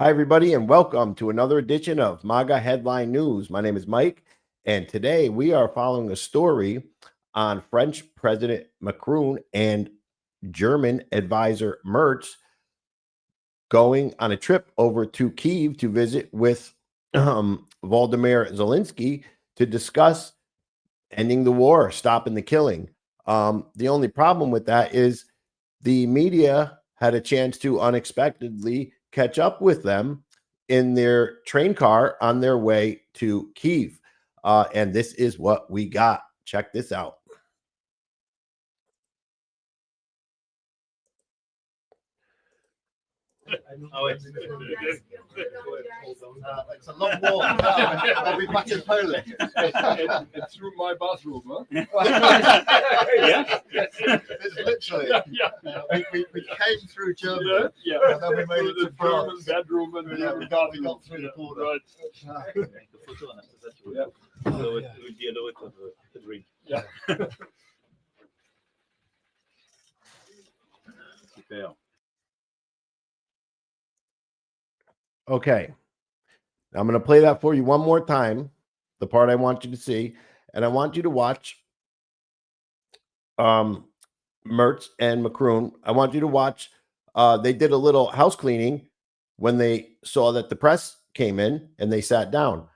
Hi, everybody, and welcome to another edition of MAGA Headline News. My name is Mike, and today we are following a story on French President Macron and German advisor Merz going on a trip over to Kyiv to visit with Volodymyr Zelensky to discuss ending the war, stopping the killing. The only problem with that is the media had a chance to unexpectedly catch up with them in their train car on their way to Kyiv. And this is what we got. Check this out. It's a long walk. I'll be back in Poland. It's through my bathroom, huh? Yeah. It's literally. We came through Germany, and then we made it to German France. bedroom, and We got through the border. Right. So it would be a lot of a drink. Yeah. Super. Okay. I'm going to play that for you one more time, the part I want you to see. And I want you to watch Merz and Macron. I want you to watch. They did a little house cleaning when they saw that the press came in and they sat down.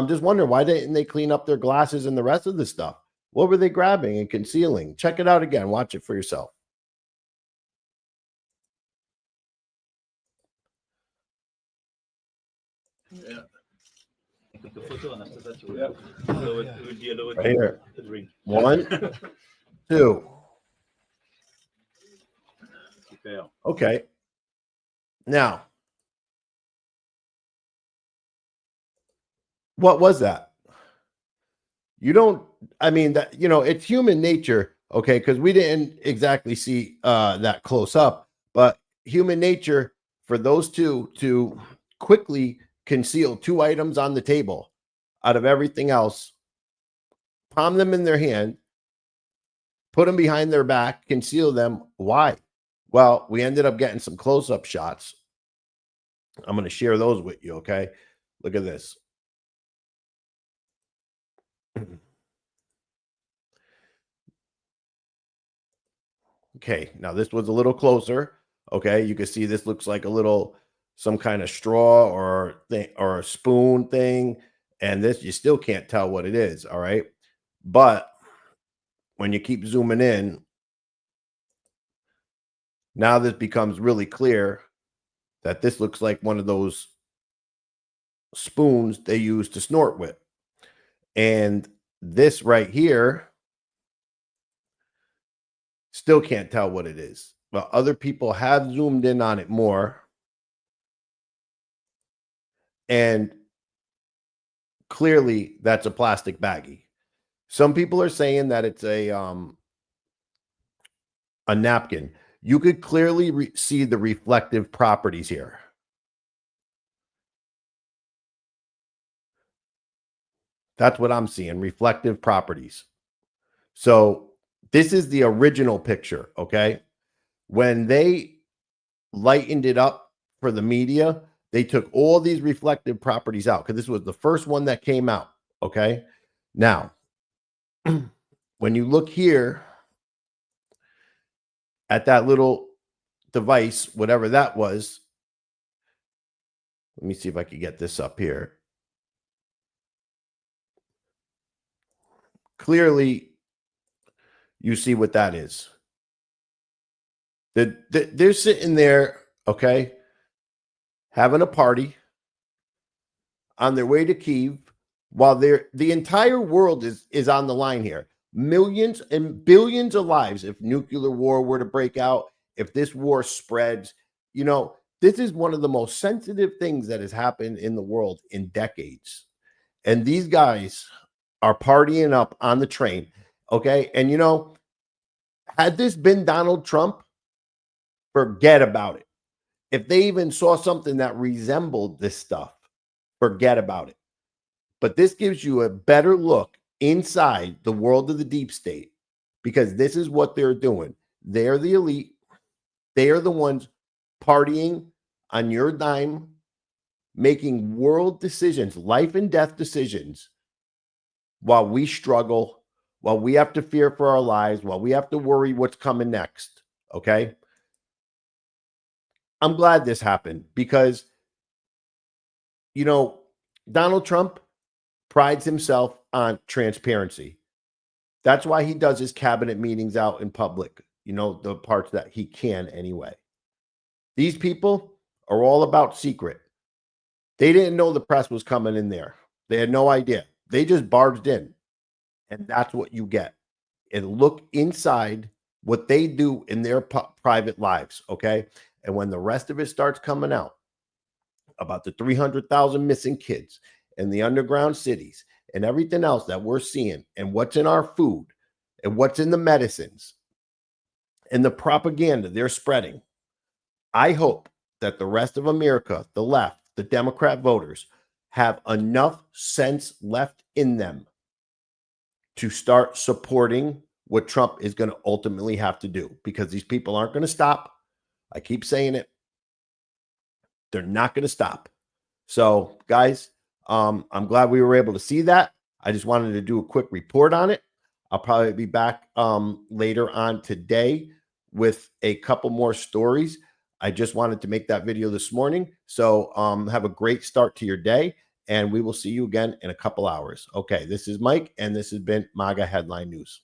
Just wondering, why didn't they clean up their glasses and the rest of the stuff? What were they grabbing and concealing? Check it out again. Watch it for yourself. Yeah. Take a photo and after that you will. Yeah. So it would be a lot Right here. of a drink. 1, 2. Super. Okay. Now, what was that? You don't, I mean, that, it's human nature, okay, because we didn't exactly see that close up, but human nature for those two to quickly conceal 2 items on the table out of everything else, palm them in their hand, put them behind their back, conceal them. Why? Well, we ended up getting some close-up shots. I'm going to share those with you, okay? Look at this. Okay, now this was a little closer. Okay, you can see this looks like a little, some kind of straw or thing or a spoon thing. And this, you still can't tell what it is. All right. But when you keep zooming in, now this becomes really clear that this looks like one of those spoons they use to snort with. And this right here, still can't tell what it is. But other people have zoomed in on it more. And clearly that's a plastic baggie. Some people are saying that it's a napkin. You could clearly see the reflective properties here. That's what I'm seeing, reflective properties. So this is the original picture, okay? When they lightened it up for the media, they took all these reflective properties out because this was the first one that came out, okay? Now, when you look here at that little device, whatever that was, let me see if I can get this up here. Clearly, you see what that is. They're sitting there, okay, having a party on their way to Kyiv while the entire world is on the line here. Millions and billions of lives if nuclear war were to break out, if this war spreads. This is one of the most sensitive things that has happened in the world in decades. And these guys are partying up on the train, okay? And had this been Donald Trump, forget about it. If they even saw something that resembled this stuff, forget about it. But this gives you a better look inside the world of the deep state, because this is what they're doing. They're the elite. They are the ones partying on your dime, making world decisions, life and death decisions, while we struggle, while we have to fear for our lives, while we have to worry what's coming next. Okay. I'm glad this happened because, you know, Donald Trump prides himself on transparency. That's why he does his cabinet meetings out in public, you know, the parts that he can anyway. These people are all about secret. They didn't know the press was coming in there. They had no idea. They just barged in. And that's what you get. And look inside what they do in their private lives, okay? And when the rest of it starts coming out about the 300,000 missing kids and the underground cities and everything else that we're seeing and what's in our food and what's in the medicines and the propaganda they're spreading, I hope that the rest of America, the left, the Democrat voters, have enough sense left in them to start supporting what Trump is going to ultimately have to do, because these people aren't going to stop. I keep saying it. They're not going to stop. So, guys, I'm glad we were able to see that. I just wanted to do a quick report on it. I'll probably be back later on today with a couple more stories. I just wanted to make that video this morning. So have a great start to your day, and we will see you again in a couple hours. Okay, this is Mike, and this has been MAGA Headline News.